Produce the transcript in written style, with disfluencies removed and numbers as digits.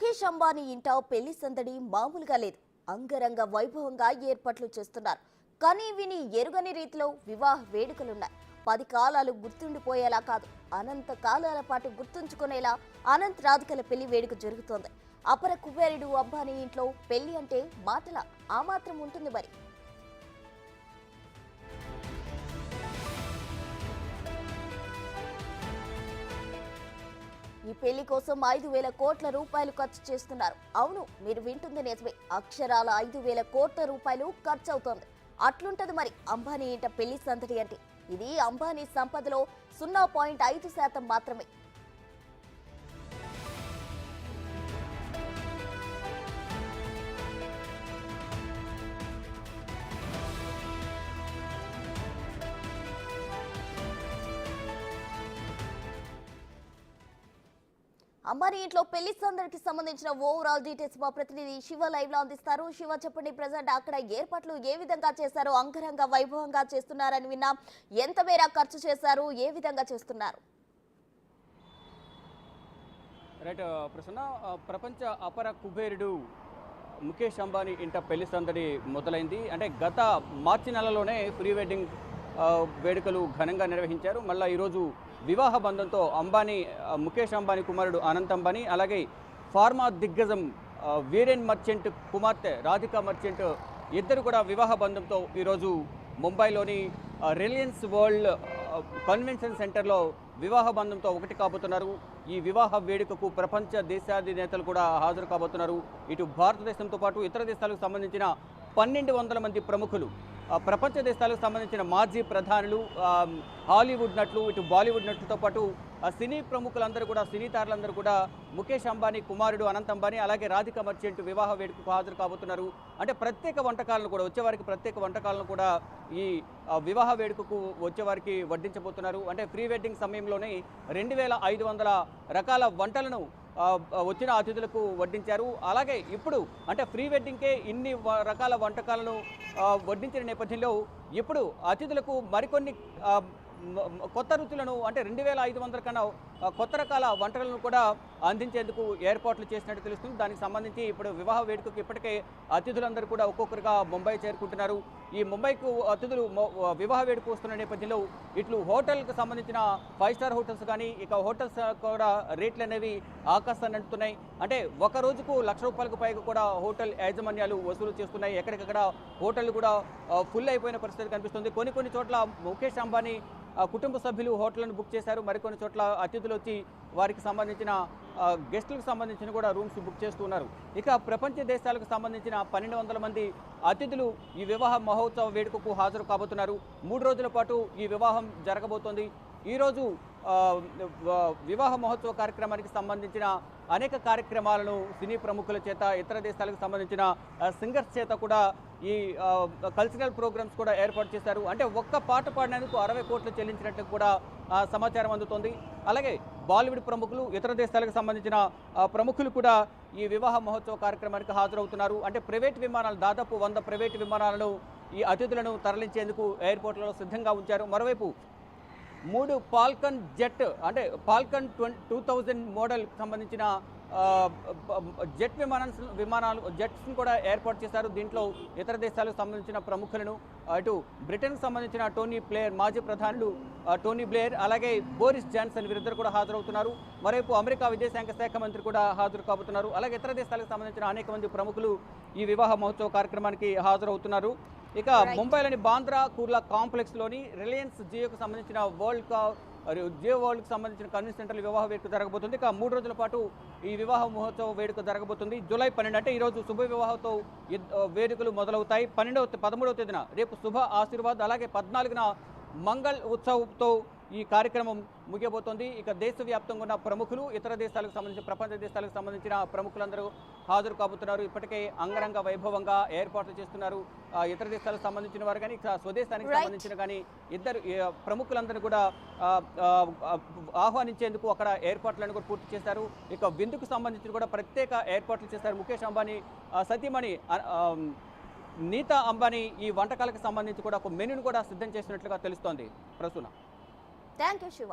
ముఖేష్ అంబానీ ఇంట పెళ్లి సందడి మామూలుగా లేదు. అంగరంగ వైభవంగా ఏర్పాట్లు చేస్తున్నారు. కానీ విని ఎరుగని రీతిలో వివాహ వేడుకలున్నాయి. 10 కాలాలు గుర్తుండిపోయేలా కాదు, అనంత కాలాల పాటు గుర్తుంచుకునేలా అనంత్ రాధికల పెళ్లి వేడుక జరుగుతోంది. అపర కుబేరుడు అంబానీ ఇంట్లో పెళ్లి అంటే మాటల ఆ మాత్రం ఉంటుంది మరి. ఈ పెళ్లి కోసం 5,000 కోట్ల రూపాయలు ఖర్చు చేస్తున్నారు. అవును, మీరు వింటుంది నిజమే. అక్షరాల 5,000 కోట్ల రూపాయలు ఖర్చు అవుతోంది. అట్లుంటది మరి అంబానీ ఇంట పెళ్లి సందడి అంటే. ఇది అంబానీ సంపదలో 0.5% మాత్రమే. అంబానీ ఇంట్లో పెళ్లి సందడికి సంబంధించిన ఓవరాల్ డీటెయిల్స్ మా ప్రతినిధి శివ లైవ్ లో అందిస్తారు. శివ, చెప్పండి, ప్రజెంట్ అక్కడ ఏర్పాట్లు ఏ విధంగా చేశారు? అంగరంగ వైభవంగా చేస్తున్నారని విన్నాం. ఎంత మేర ఖర్చు చేశారు? ఏ విధంగా చేస్తున్నారు? రైట్ ప్రసన్న, ప్రపంచ అపర కుబేరుడు ముఖేష్ అంబానీ ఇంట పెళ్లి సందడి మొదలైంది. అంటే గత మార్చి నెలలోనే ప్రీ వెడ్డింగ్ వేడుకలు ఘనంగా నిర్వహించారు. మళ్ళీ ఈరోజు వివాహ బంధంతో ముఖేష్ అంబానీ కుమారుడు అనంత్ అంబానీ, అలాగే ఫార్మా దిగ్గజం వీరేన్ మర్చెంట్ కుమార్తె రాధికా మర్చెంట్ ఇద్దరు కూడా వివాహ బంధంతో ఈరోజు ముంబైలోని రిలయన్స్ వరల్డ్ కన్వెన్షన్ సెంటర్లో వివాహ బంధంతో ఒకటి కాబోతున్నారు. ఈ వివాహ వేడుకకు ప్రపంచ దేశాధినేతలు కూడా హాజరు కాబోతున్నారు. ఇటు భారతదేశంతో పాటు ఇతర దేశాలకు సంబంధించిన 1,200 మంది ప్రముఖులు, ప్రపంచ దేశాలకు సంబంధించిన మాజీ ప్రధానులు, హాలీవుడ్ నటులు, ఇటు బాలీవుడ్ నటులతో పాటు సినీ ప్రముఖులందరూ కూడా, సినీ తారలందరూ కూడా ముఖేష్ అంబానీ కుమారుడు అనంత్ అంబానీ అలాగే రాధికా మర్చెంట్ వివాహ వేడుకకు హాజరు కాబోతున్నారు. అంటే ప్రత్యేక వంటకాలను కూడా, వచ్చేవారికి ప్రత్యేక వంటకాలను కూడా ఈ వివాహ వేడుకకు వచ్చేవారికి వడ్డించబోతున్నారు. అంటే ప్రీ వెడ్డింగ్ సమయంలోనే 2,500 రకాల వంటలను వచ్చిన అతిథులకు వడ్డించారు. అలాగే ఇప్పుడు అంటే ప్రీ వెడ్డింగ్కే ఇన్ని రకాల వంటకాలను వడ్డించిన నేపథ్యంలో ఇప్పుడు అతిథులకు మరికొన్ని కొత్త రుచులను, అంటే 2,500 కన్నా కొత్త రకాల వంటలను కూడా అందించేందుకు ఏర్పాట్లు చేసినట్టు తెలుస్తుంది. దానికి సంబంధించి ఇప్పుడు వివాహ వేడుకకు ఇప్పటికే అతిథులందరూ కూడా ఒక్కొక్కరుగా ముంబై చేరుకుంటున్నారు. ఈ ముంబైకు అతిథులు వివాహ వేడుక వస్తున్న నేపథ్యంలో ఇట్లు హోటల్కి సంబంధించిన 5 స్టార్ హోటల్స్ కానీ, ఇక హోటల్స్ కూడా రేట్లు అనేవి ఆకాశాన్ని అంటున్నాయి. అంటే ఒక రోజుకు ₹1,00,000 పైగా కూడా హోటల్ యాజమాన్యాలు వసూలు చేస్తున్నాయి. ఎక్కడికక్కడ హోటళ్లు కూడా ఫుల్ అయిపోయిన పరిస్థితి కనిపిస్తుంది. కొన్ని చోట్ల ముఖేష్ అంబానీ కుటుంబ సభ్యులు హోటళ్లను బుక్ చేశారు. మరికొన్ని చోట్ల అతిథులు వచ్చి వారికి సంబంధించిన గెస్టులకు సంబంధించిన కూడా రూమ్స్ బుక్ చేస్తున్నారు. ఇక ప్రపంచ దేశాలకు సంబంధించిన 1,200 మంది అతిథులు ఈ వివాహ మహోత్సవ వేడుకకు హాజరు కాబోతున్నారు. 3 రోజుల పాటు ఈ వివాహం జరగబోతోంది. ఈరోజు వివాహ మహోత్సవ కార్యక్రమానికి సంబంధించిన అనేక కార్యక్రమాలను సినీ ప్రముఖుల చేత, ఇతర దేశాలకు సంబంధించిన సింగర్స్ చేత కూడా ఈ కల్చరల్ ప్రోగ్రామ్స్ కూడా ఏర్పాటు చేశారు. అంటే ఒక్క పాట పాడినందుకు 60 కోట్లు చెల్లించినట్టు కూడా సమాచారం అందుతోంది. అలాగే బాలీవుడ్ ప్రముఖులు, ఇతర దేశాలకు సంబంధించిన ప్రముఖులు కూడా ఈ వివాహ మహోత్సవ కార్యక్రమానికి హాజరవుతున్నారు. అంటే ప్రైవేట్ విమానాలు, దాదాపు 100 ప్రైవేట్ విమానాలను ఈ అతిథులను తరలించేందుకు ఎయిర్పోర్ట్లలో సిద్ధంగా ఉంచారు. మరోవైపు 3 ఫాల్కన్ జెట్, అంటే ఫాల్కన్ 2000 మోడల్ సంబంధించిన జెట్ జెట్స్ని కూడా ఏర్పాటు చేశారు. దీంట్లో ఇతర దేశాలకు సంబంధించిన ప్రముఖులను, అటు బ్రిటన్కు సంబంధించిన మాజీ ప్రధానులు టోనీ బ్లేయర్, అలాగే బోరిస్ జాన్సన్ వీరిద్దరు కూడా హాజరవుతున్నారు. మరోవైపు అమెరికా విదేశాంగ శాఖ మంత్రి కూడా హాజరు కాబోతున్నారు. అలాగే ఇతర దేశాలకు సంబంధించిన అనేక మంది ప్రముఖులు ఈ వివాహ మహోత్సవ కార్యక్రమానికి హాజరవుతున్నారు. ఇక ముంబైలోని బాంద్రా కుర్లా కాంప్లెక్స్లోని రిలయన్స్ జియోకు సంబంధించిన జియో వరల్డ్కి సంబంధించిన కన్వెన్షన్ సెంటర్లో వివాహ వేడుక జరగబోతుంది. ఇక 3 రోజుల పాటు ఈ వివాహ మహోత్సవ వేడుక జరగబోతుంది. జూలై 12, అంటే ఈరోజు శుభ వివాహంతో వేడుకలు మొదలవుతాయి. 13వ తేదీన రేపు శుభ ఆశీర్వాద్, అలాగే 14న మంగళ్ ఉత్సవ్తో ఈ కార్యక్రమం ముగియబోతోంది. ఇక దేశవ్యాప్తంగా ఉన్న ప్రముఖులు, ఇతర దేశాలకు సంబంధించిన, ప్రపంచ దేశాలకు సంబంధించిన ప్రముఖులందరూ హాజరు కాబోతున్నారు. ఇప్పటికే అంగరంగ వైభవంగా ఏర్పాట్లు చేస్తున్నారు. ఇతర దేశాలకు సంబంధించిన వారు కానీ, స్వదేశానికి సంబంధించిన కానీ ఇద్దరు ప్రముఖులందరూ కూడా ఆహ్వానించేందుకు అక్కడ ఏర్పాట్లను కూడా పూర్తి చేశారు. ఇక విందుకు సంబంధించి కూడా ప్రత్యేక ఏర్పాట్లు చేశారు. ముఖేష్ అంబానీ సతీమణి నీతా అంబానీ ఈ వంటకాలకు సంబంధించి కూడా ఒక మెనూను కూడా సిద్ధం చేసినట్లుగా తెలుస్తోంది. ప్రసూన. Thank you Shiva.